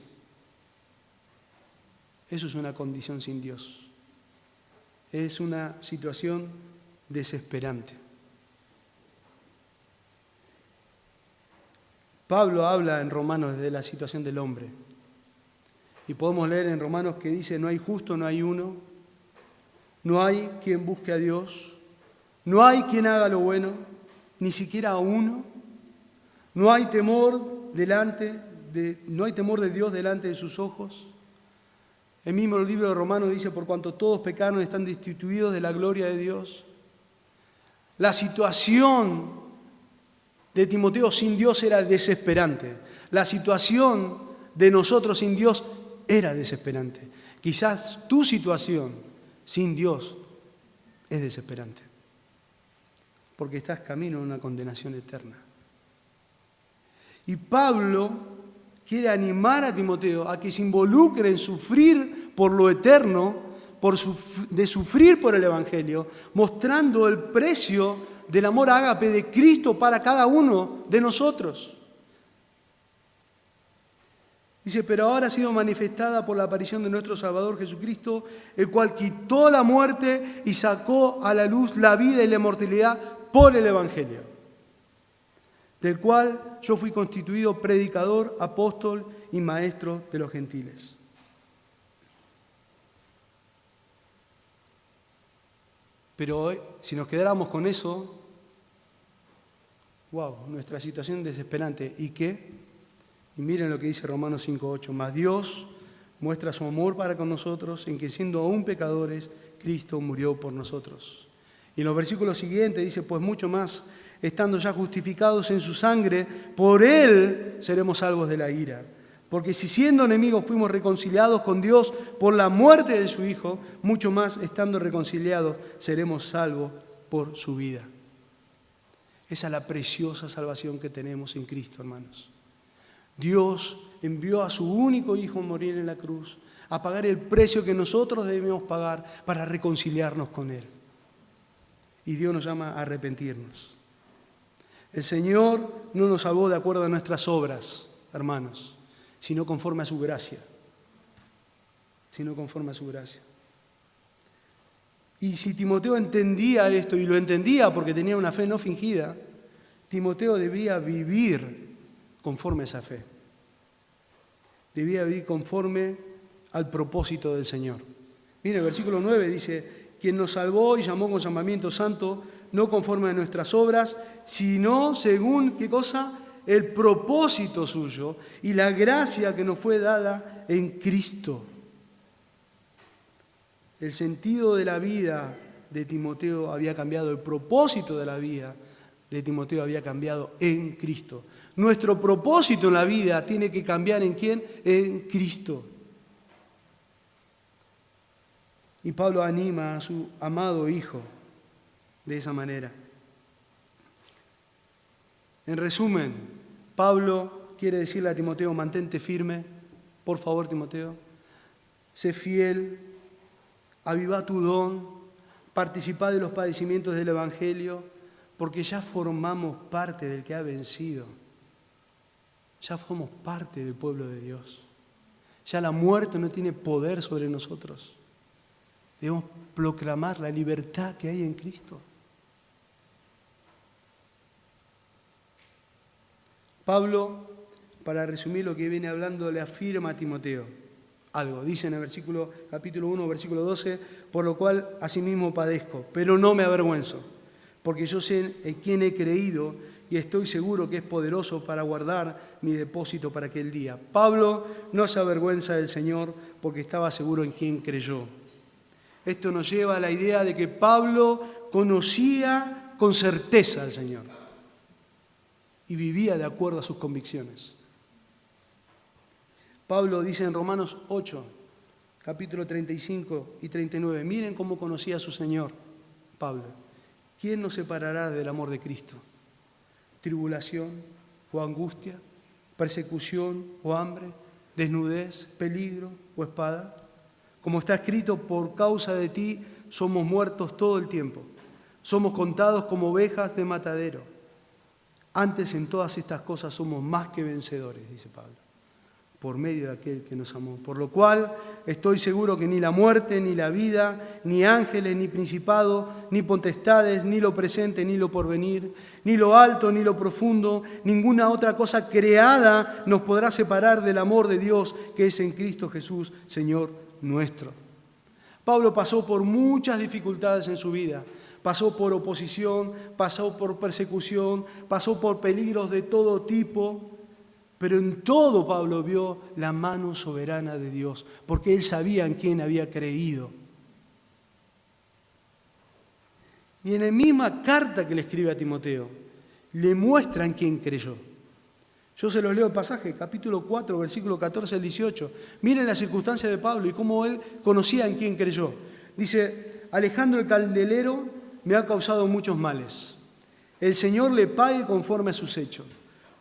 Eso es una condición sin Dios. Es una situación desesperante. Pablo habla en Romanos de la situación del hombre. Y podemos leer en Romanos que dice, no hay justo, no hay uno, no hay quien busque a Dios, no hay quien haga lo bueno, ni siquiera a uno. No hay temor de Dios delante de sus ojos. El mismo libro de Romanos dice, por cuanto todos pecaron están destituidos de la gloria de Dios. La situación de Timoteo sin Dios era desesperante. La situación de nosotros sin Dios era desesperante. Quizás tu situación sin Dios es desesperante, porque estás camino a una condenación eterna. Y Pablo quiere animar a Timoteo a que se involucre en sufrir por lo eterno, de sufrir por el Evangelio, mostrando el precio del amor ágape de Cristo para cada uno de nosotros. Dice, pero ahora ha sido manifestada por la aparición de nuestro Salvador Jesucristo, el cual quitó la muerte y sacó a la luz la vida y la inmortalidad por el Evangelio, del cual yo fui constituido predicador, apóstol y maestro de los gentiles. Pero hoy, si nos quedáramos con eso, nuestra situación es desesperante. ¿Y qué? Y miren lo que dice Romanos 5:8. Mas Dios muestra su amor para con nosotros en que siendo aún pecadores, Cristo murió por nosotros. Y en los versículos siguientes dice, pues mucho más, estando ya justificados en su sangre, por Él seremos salvos de la ira. Porque si siendo enemigos fuimos reconciliados con Dios por la muerte de su Hijo, mucho más estando reconciliados seremos salvos por su vida. Esa es la preciosa salvación que tenemos en Cristo, hermanos. Dios envió a su único Hijo a morir en la cruz, a pagar el precio que nosotros debemos pagar para reconciliarnos con Él. Y Dios nos llama a arrepentirnos. El Señor no nos salvó de acuerdo a nuestras obras, hermanos, sino conforme a su gracia. Y si Timoteo entendía esto, y lo entendía porque tenía una fe no fingida, Timoteo debía vivir conforme a esa fe. Debía vivir conforme al propósito del Señor. Mire, el versículo 9 dice, quien nos salvó y llamó con llamamiento santo, no conforme a nuestras obras, sino según, ¿qué cosa? El propósito suyo y la gracia que nos fue dada en Cristo. El sentido de la vida de Timoteo había cambiado, el propósito de la vida de Timoteo había cambiado en Cristo. Nuestro propósito en la vida tiene que cambiar ¿en quién? En Cristo. Y Pablo anima a su amado Hijo de esa manera. En resumen, Pablo quiere decirle a Timoteo, mantente firme, por favor, Timoteo, sé fiel, aviva tu don, participa de los padecimientos del Evangelio, porque ya formamos parte del que ha vencido. Ya somos parte del pueblo de Dios. Ya la muerte no tiene poder sobre nosotros. Debemos proclamar la libertad que hay en Cristo. Pablo, para resumir lo que viene hablando, le afirma a Timoteo algo. Dice en el capítulo 1, versículo 12, por lo cual asimismo padezco, pero no me avergüenzo, porque yo sé en quién he creído y estoy seguro que es poderoso para guardar mi depósito para aquel día. Pablo no se avergüenza del Señor porque estaba seguro en quién creyó. Esto nos lleva a la idea de que Pablo conocía con certeza al Señor y vivía de acuerdo a sus convicciones. Pablo dice en Romanos 8, capítulo 35 y 39, miren cómo conocía a su Señor, Pablo. ¿Quién nos separará del amor de Cristo? ¿Tribulación o angustia? ¿Persecución o hambre? ¿Desnudez, peligro o espada? Como está escrito, por causa de ti somos muertos todo el tiempo. Somos contados como ovejas de matadero. Antes en todas estas cosas somos más que vencedores, dice Pablo, por medio de aquel que nos amó. Por lo cual estoy seguro que ni la muerte, ni la vida, ni ángeles, ni principados, ni potestades, ni lo presente, ni lo porvenir, ni lo alto, ni lo profundo, ninguna otra cosa creada nos podrá separar del amor de Dios que es en Cristo Jesús, Señor nuestro. Pablo pasó por muchas dificultades en su vida. Pasó por oposición, pasó por persecución, pasó por peligros de todo tipo, pero en todo Pablo vio la mano soberana de Dios, porque él sabía en quién había creído. Y en la misma carta que le escribe a Timoteo, le muestra en quién creyó. Yo se los leo el pasaje, capítulo 4, versículo 14 al 18. Miren la circunstancia de Pablo y cómo él conocía en quién creyó. Dice, Alejandro el candelero me ha causado muchos males. El Señor le pague conforme a sus hechos.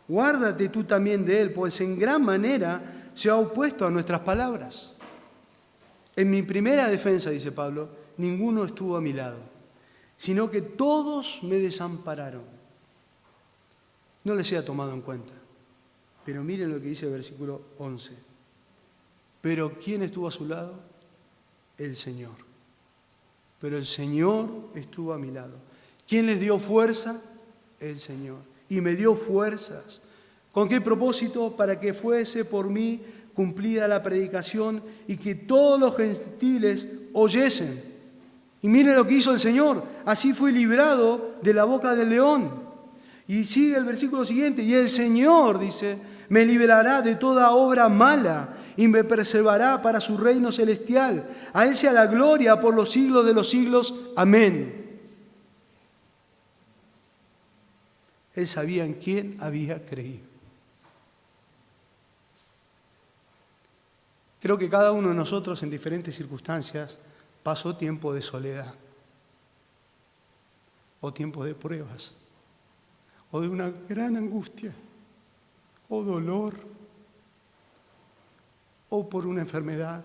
Guárdate tú también de él, pues en gran manera se ha opuesto a nuestras palabras. En mi primera defensa, dice Pablo, ninguno estuvo a mi lado, sino que todos me desampararon. No les he tomado en cuenta. Pero miren lo que dice el versículo 11. Pero ¿quién estuvo a su lado? El Señor. Pero el Señor estuvo a mi lado. ¿Quién les dio fuerza? El Señor. Y me dio fuerzas. ¿Con qué propósito? Para que fuese por mí cumplida la predicación y que todos los gentiles oyesen. Y miren lo que hizo el Señor. Así fui librado de la boca del león. Y sigue el versículo siguiente. Y el Señor, dice, me librará de toda obra mala y me preservará para su reino celestial. A Él sea la gloria por los siglos de los siglos. Amén. Él sabía en quién había creído. Creo que cada uno de nosotros en diferentes circunstancias pasó tiempo de soledad, o tiempo de pruebas, o de una gran angustia, o dolor, o por una enfermedad,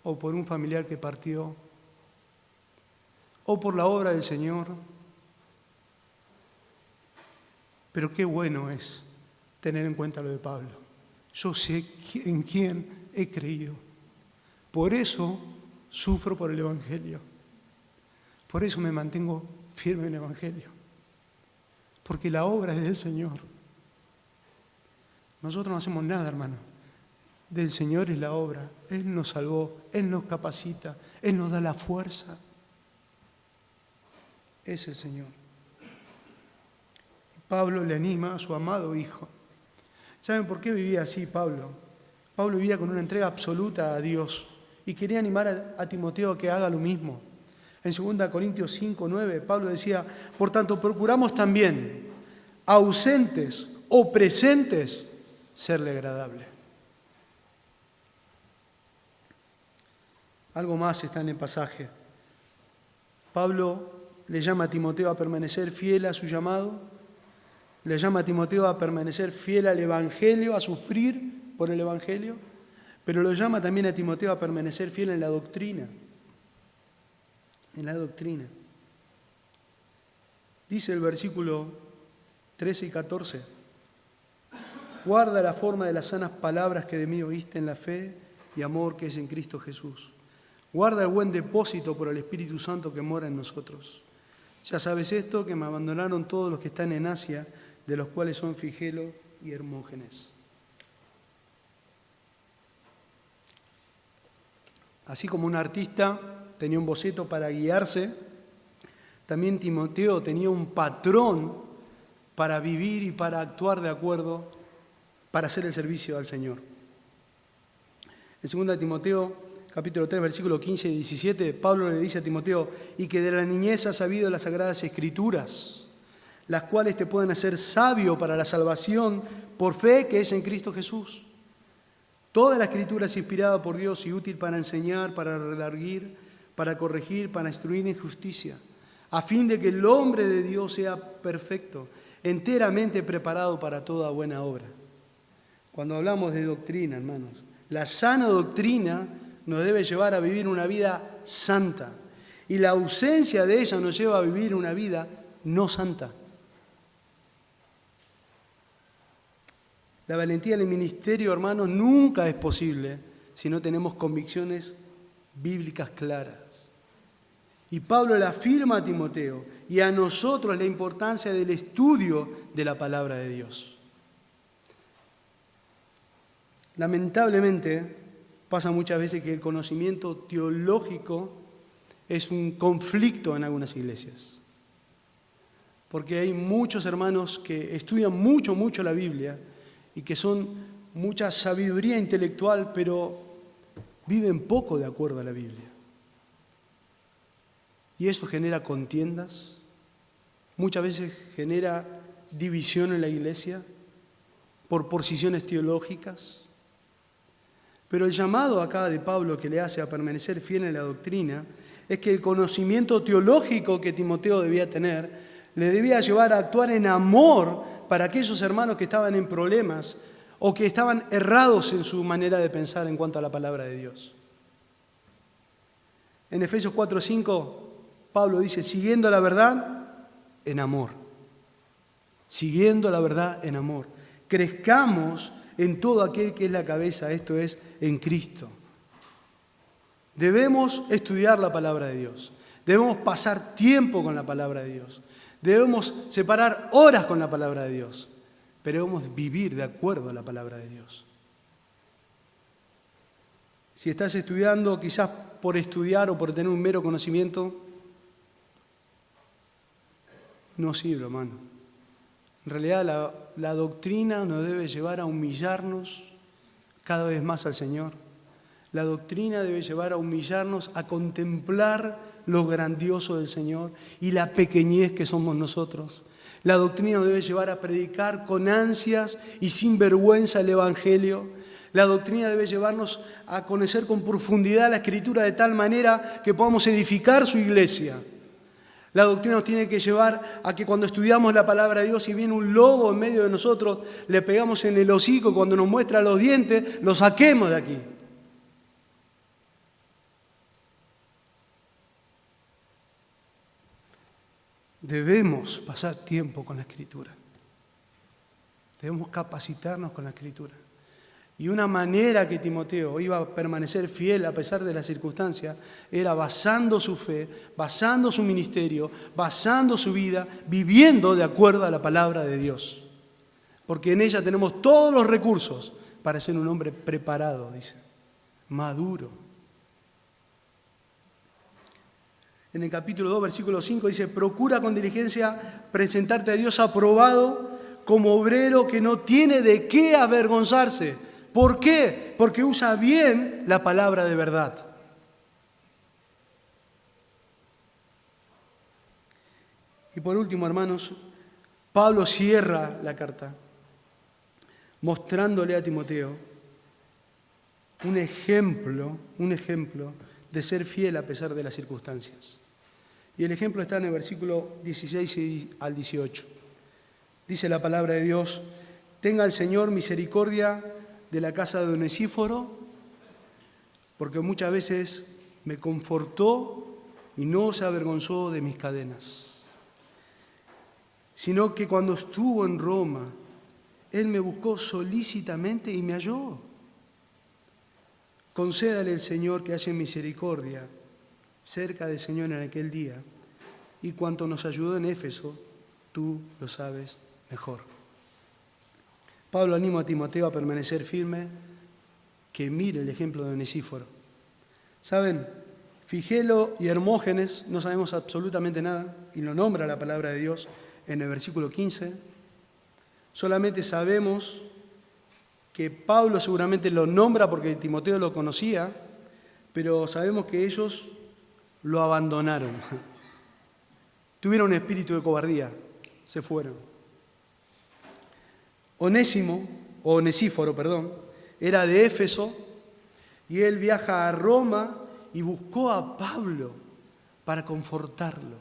o por un familiar que partió, o por la obra del Señor. Pero qué bueno es tener en cuenta lo de Pablo. Yo sé en quién he creído. Por eso sufro por el Evangelio. Por eso me mantengo firme en el Evangelio. Porque la obra es del Señor. Nosotros no hacemos nada, hermano. Del Señor es la obra. Él nos salvó, Él nos capacita, Él nos da la fuerza. Es el Señor. Pablo le anima a su amado hijo. ¿Saben por qué vivía así Pablo? Pablo vivía con una entrega absoluta a Dios y quería animar a Timoteo a que haga lo mismo. En 2 Corintios 5, 9, Pablo decía, por tanto, procuramos también, ausentes o presentes, serle agradable. Algo más está en el pasaje. Pablo le llama a Timoteo a permanecer fiel a su llamado, le llama a Timoteo a permanecer fiel al Evangelio, a sufrir por el Evangelio, pero lo llama también a Timoteo a permanecer fiel en la doctrina. En la doctrina. Dice el versículo 13 y 14, guarda la forma de las sanas palabras que de mí oíste en la fe y amor que es en Cristo Jesús. Guarda el buen depósito por el Espíritu Santo que mora en nosotros. Ya sabes esto, que me abandonaron todos los que están en Asia, de los cuales son Figelo y Hermógenes. Así como un artista tenía un boceto para guiarse, también Timoteo tenía un patrón para vivir y para actuar de acuerdo, para hacer el servicio al Señor. En 2 Timoteo, capítulo 3, versículos 15 y 17, Pablo le dice a Timoteo: y que de la niñez has sabido las sagradas Escrituras, las cuales te pueden hacer sabio para la salvación por fe que es en Cristo Jesús. Toda la Escritura es inspirada por Dios y útil para enseñar, para redarguir, para corregir, para instruir en justicia, a fin de que el hombre de Dios sea perfecto, enteramente preparado para toda buena obra. Cuando hablamos de doctrina, hermanos, la sana doctrina nos debe llevar a vivir una vida santa, y la ausencia de ella nos lleva a vivir una vida no santa. La valentía del ministerio, hermanos, nunca es posible si no tenemos convicciones bíblicas claras. Y Pablo le afirma a Timoteo y a nosotros la importancia del estudio de la palabra de Dios. Lamentablemente, pasa muchas veces que el conocimiento teológico es un conflicto en algunas iglesias. Porque hay muchos hermanos que estudian mucho la Biblia y que son mucha sabiduría intelectual, pero viven poco de acuerdo a la Biblia. Y eso genera contiendas, muchas veces genera división en la iglesia por posiciones teológicas. Pero el llamado acá de Pablo que le hace a permanecer fiel en la doctrina es que el conocimiento teológico que Timoteo debía tener le debía llevar a actuar en amor para aquellos hermanos que estaban en problemas o que estaban errados en su manera de pensar en cuanto a la palabra de Dios. En Efesios 4:5, Pablo dice: siguiendo la verdad en amor. Siguiendo la verdad en amor. Crezcamos en todo aquel que es la cabeza, esto es, en Cristo. Debemos estudiar la palabra de Dios. Debemos pasar tiempo con la palabra de Dios. Debemos separar horas con la palabra de Dios. Pero debemos vivir de acuerdo a la palabra de Dios. Si estás estudiando, quizás por estudiar o por tener un mero conocimiento, no sirve, hermano. En realidad la doctrina nos debe llevar a humillarnos cada vez más al Señor. La doctrina debe llevar a humillarnos, a contemplar lo grandioso del Señor y la pequeñez que somos nosotros. La doctrina nos debe llevar a predicar con ansias y sin vergüenza el Evangelio. La doctrina debe llevarnos a conocer con profundidad la Escritura de tal manera que podamos edificar su iglesia. La doctrina nos tiene que llevar a que cuando estudiamos la palabra de Dios y viene un lobo en medio de nosotros, le pegamos en el hocico, cuando nos muestra los dientes, lo saquemos de aquí. Debemos pasar tiempo con la Escritura. Debemos capacitarnos con la Escritura. Y una manera que Timoteo iba a permanecer fiel a pesar de las circunstancias era basando su fe, basando su ministerio, basando su vida, viviendo de acuerdo a la palabra de Dios. Porque en ella tenemos todos los recursos para ser un hombre preparado, dice, maduro. En el capítulo 2, versículo 5 dice: procura con diligencia presentarte a Dios aprobado como obrero que no tiene de qué avergonzarse. ¿Por qué? Porque usa bien la palabra de verdad. Y por último, hermanos, Pablo cierra la carta mostrándole a Timoteo un ejemplo de ser fiel a pesar de las circunstancias. Y el ejemplo está en el versículo 16 al 18. Dice la palabra de Dios: tenga el Señor misericordia de la casa de Onesíforo, porque muchas veces me confortó y no se avergonzó de mis cadenas, sino que cuando estuvo en Roma, él me buscó solícitamente y me halló. concédale el Señor que haya misericordia cerca del Señor en aquel día, y cuanto nos ayudó en Éfeso, tú lo sabes mejor. Pablo anima a Timoteo a permanecer firme, que mire el ejemplo de Onesíforo. ¿Saben? Figelo y Hermógenes no sabemos absolutamente nada, y lo nombra la palabra de Dios en el versículo 15. Solamente sabemos que Pablo seguramente lo nombra porque Timoteo lo conocía, pero sabemos que ellos lo abandonaron. Tuvieron un espíritu de cobardía, se fueron. Onesíforo, era de Éfeso y él viaja a Roma y buscó a Pablo para confortarlo.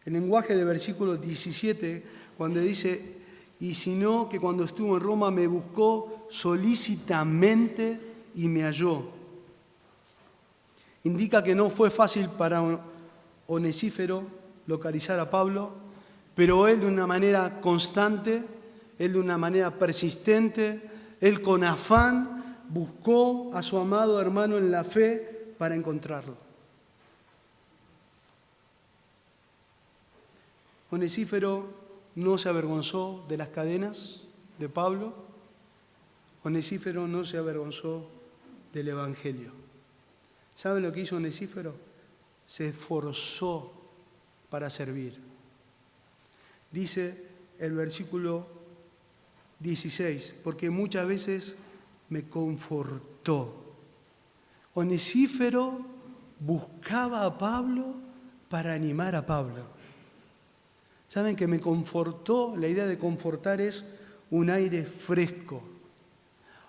El lenguaje del versículo 17, cuando dice, y sino que cuando estuvo en Roma me buscó solícitamente y me halló, indica que no fue fácil para Onesíforo localizar a Pablo, pero él de una manera constante, él de una manera persistente, él con afán buscó a su amado hermano en la fe para encontrarlo. Onesíforo no se avergonzó de las cadenas de Pablo. Onesíforo no se avergonzó del Evangelio. ¿Saben lo que hizo Onesíforo? Se esforzó para servir. Dice el versículo 16, porque muchas veces me confortó. Onesíforo buscaba a Pablo para animar a Pablo. ¿Saben que me confortó? La idea de confortar es un aire fresco.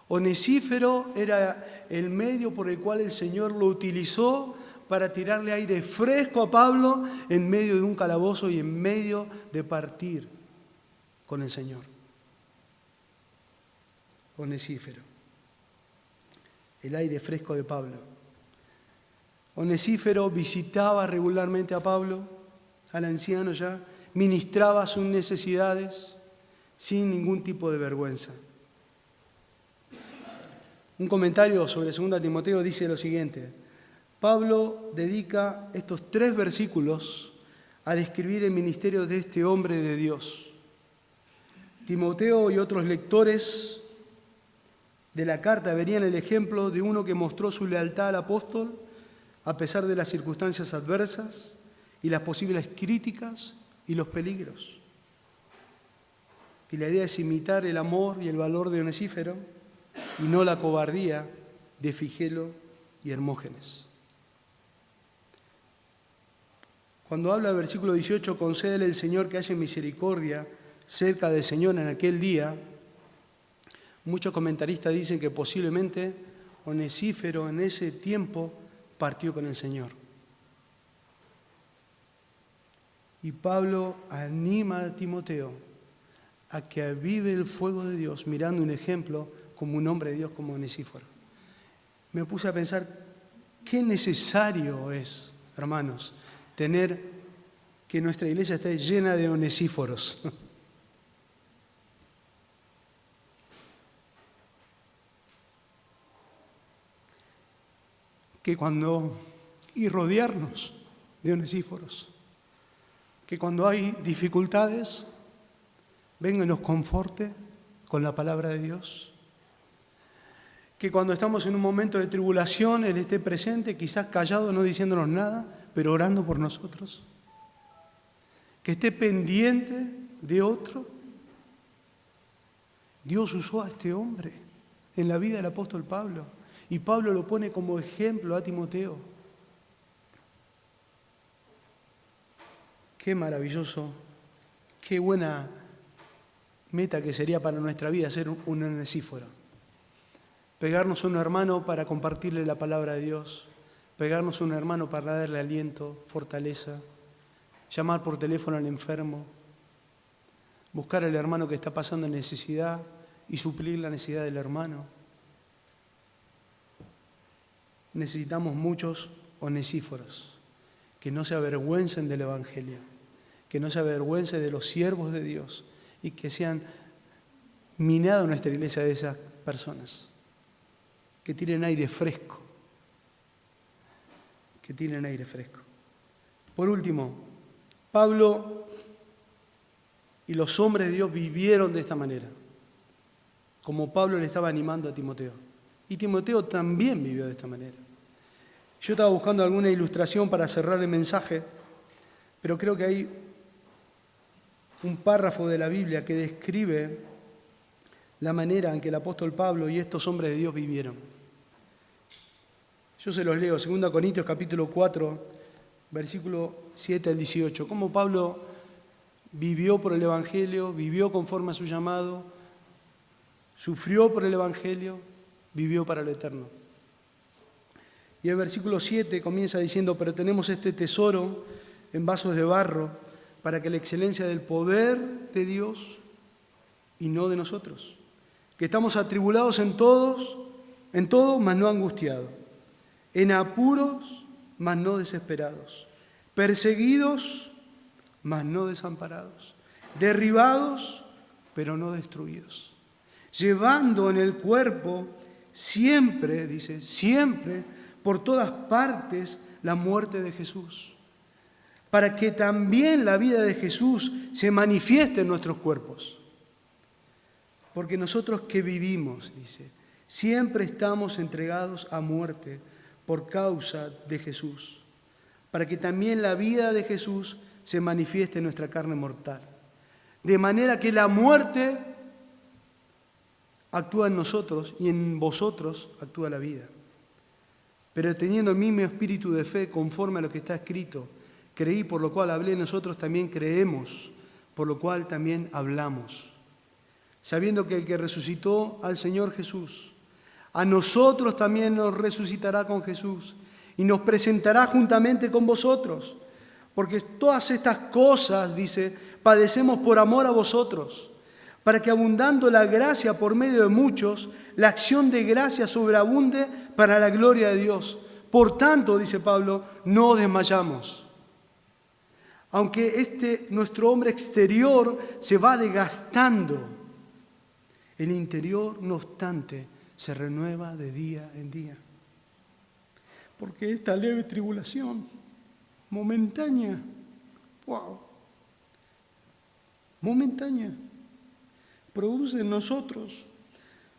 Onesíforo era el medio por el cual el Señor lo utilizó para tirarle aire fresco a Pablo en medio de un calabozo y en medio de partir con el Señor. Onesíforo, el aire fresco de Pablo. Onesíforo visitaba regularmente a Pablo, al anciano ya, ministraba sus necesidades sin ningún tipo de vergüenza. Un comentario sobre 2 Timoteo dice lo siguiente: Pablo dedica estos 3 versículos a describir el ministerio de este hombre de Dios. Timoteo y otros lectores de la carta verían el ejemplo de uno que mostró su lealtad al apóstol a pesar de las circunstancias adversas y las posibles críticas y los peligros. Y la idea es imitar el amor y el valor de Onesíforo y no la cobardía de Figelo y Hermógenes. Cuando habla del versículo 18, concédele el Señor que haya misericordia cerca del Señor en aquel día, muchos comentaristas dicen que posiblemente Onesíforo en ese tiempo partió con el Señor. Y Pablo anima a Timoteo a que avive el fuego de Dios mirando un ejemplo como un hombre de Dios como Onesíforo. Me puse a pensar qué necesario es, hermanos, tener que nuestra iglesia esté llena de Onesíforos. Y rodearnos de Onesíforos. Que cuando hay dificultades, venga y nos conforte con la palabra de Dios. Que cuando estamos en un momento de tribulación, Él esté presente, quizás callado, no diciéndonos nada, pero orando por nosotros. Que esté pendiente de otro. Dios usó a este hombre en la vida del apóstol Pablo. Y Pablo lo pone como ejemplo a Timoteo. Qué maravilloso, qué buena meta que sería para nuestra vida ser un Onesíforo. Pegarnos a un hermano para compartirle la palabra de Dios, pegarnos a un hermano para darle aliento, fortaleza, llamar por teléfono al enfermo, buscar al hermano que está pasando necesidad y suplir la necesidad del hermano. Necesitamos muchos Onesíforos que no se avergüencen del Evangelio, que no se avergüencen de los siervos de Dios y que sean minados nuestra iglesia de esas personas. que tienen aire fresco. Que tienen aire fresco. Por último, Pablo y los hombres de Dios vivieron de esta manera, como Pablo le estaba animando a Timoteo. Y Timoteo también vivió de esta manera. Yo estaba buscando alguna ilustración para cerrar el mensaje, pero creo que hay un párrafo de la Biblia que describe la manera en que el apóstol Pablo y estos hombres de Dios vivieron. Yo se los leo, 2 Corintios capítulo 4, versículo 7 al 18. Cómo Pablo vivió por el Evangelio, vivió conforme a su llamado, sufrió por el Evangelio, vivió para lo eterno. Y el versículo 7 comienza diciendo: pero tenemos este tesoro en vasos de barro, para que la excelencia del poder de Dios y no de nosotros, que estamos atribulados en todo, mas no angustiados, en apuros, mas no desesperados, perseguidos, mas no desamparados, derribados, pero no destruidos, llevando en el cuerpo siempre, dice, siempre, por todas partes, la muerte de Jesús, para que también la vida de Jesús se manifieste en nuestros cuerpos. Porque nosotros que vivimos, dice, siempre estamos entregados a muerte por causa de Jesús, para que también la vida de Jesús se manifieste en nuestra carne mortal. De manera que la muerte actúa en nosotros y en vosotros actúa la vida. Pero teniendo el mismo espíritu de fe conforme a lo que está escrito, creí, por lo cual hablé, nosotros también creemos, por lo cual también hablamos. Sabiendo que el que resucitó al Señor Jesús, a nosotros también nos resucitará con Jesús y nos presentará juntamente con vosotros. Porque todas estas cosas, dice, padecemos por amor a vosotros, para que abundando la gracia por medio de muchos, la acción de gracia sobreabunde para la gloria de Dios. Por tanto, dice Pablo, no desmayamos. Aunque nuestro hombre exterior se va desgastando, el interior, no obstante, se renueva de día en día. Porque esta leve tribulación momentánea, momentánea, produce en nosotros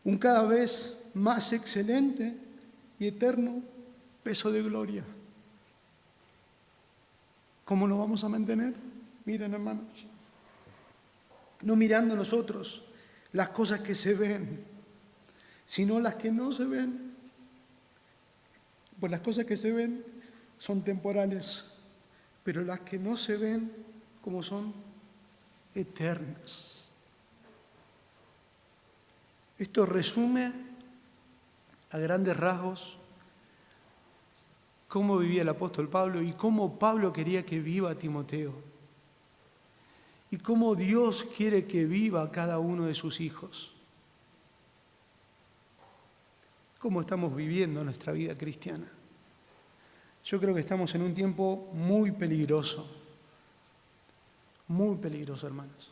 un cada vez más excelente y eterno peso de gloria. ¿Cómo lo vamos a mantener? Miren, hermanos, no mirando nosotros las cosas que se ven, sino las que no se ven. Pues las cosas que se ven son temporales, pero las que no se ven, como son eternas. Esto resume a grandes rasgos cómo vivía el apóstol Pablo y cómo Pablo quería que viva Timoteo y cómo Dios quiere que viva cada uno de sus hijos. ¿Cómo estamos viviendo nuestra vida cristiana? Yo creo que estamos en un tiempo muy peligroso, hermanos.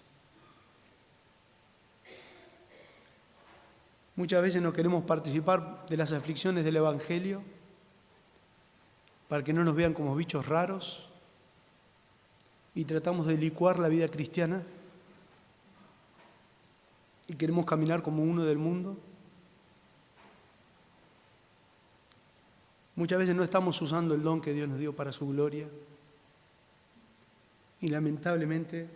Muchas veces no queremos participar de las aflicciones del Evangelio para que no nos vean como bichos raros y tratamos de licuar la vida cristiana y queremos caminar como uno del mundo. Muchas veces no estamos usando el don que Dios nos dio para su gloria y lamentablemente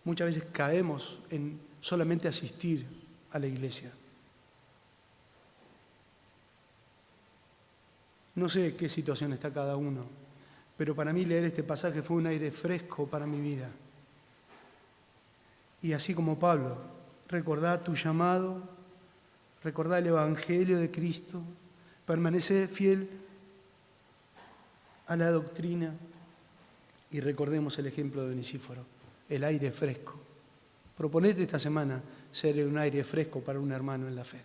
muchas veces caemos en solamente asistir a la iglesia. No sé qué situación está cada uno, pero para mí leer este pasaje fue un aire fresco para mi vida. Y así como Pablo, recordá tu llamado, recordá el Evangelio de Cristo, permanece fiel a la doctrina y recordemos el ejemplo de Onesíforo, el aire fresco. Proponete esta semana ser un aire fresco para un hermano en la fe.